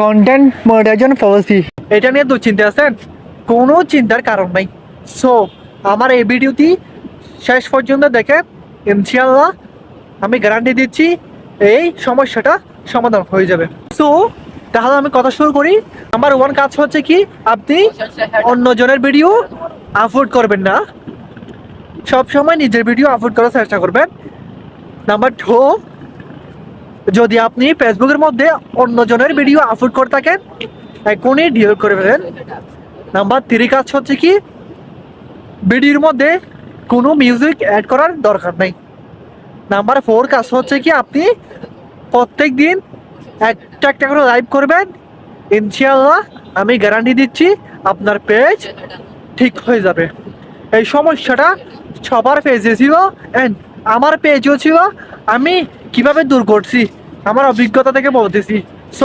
Content monetization policy, এটা নিয়ে দুশ্চিন্তা আছেন? কোনো চিন্তার কারণ নাই। সো আমার এই ভিডিওটি শেষ পর্যন্ত দেখে ইনশাআল্লাহ আমি গ্যারান্টি দিচ্ছি এই সমস্যাটা সমাধান হয়ে যাবে। সো তাহলে আমি কথা শুরু করি। আমার ওয়ান কাজ হচ্ছে কি, আপনি অন্যজনের ভিডিও আপলোড করবেন না, সবসময় নিজের ভিডিও আপলোড করার চেষ্টা করবেন। নাম্বার 2, যদি আপনি ফেসবুকের মধ্যে অন্যজনের ভিডিও আপলোড করে থাকেন এখনই ডিলিট করে ফেলেন। নাম্বার 3 কাজ হচ্ছে কি, ভিডিওর মধ্যে কোনো মিউজিক অ্যাড করার দরকার নাই। নাম্বার 4 কাজ হচ্ছে কি, আপনি প্রত্যেক দিন একটা একটা করে লাইভ করবেন। ইনশাআল্লাহ আমি গ্যারান্টি দিচ্ছি আপনার পেজ ঠিক হয়ে যাবে। এই সমস্যাটা সবার পেজে ছিল অ্যান্ড আমার পেজও ছিল। আমি কিভাবে দূর করছি আমার অভিজ্ঞতা থেকে বলতেছি।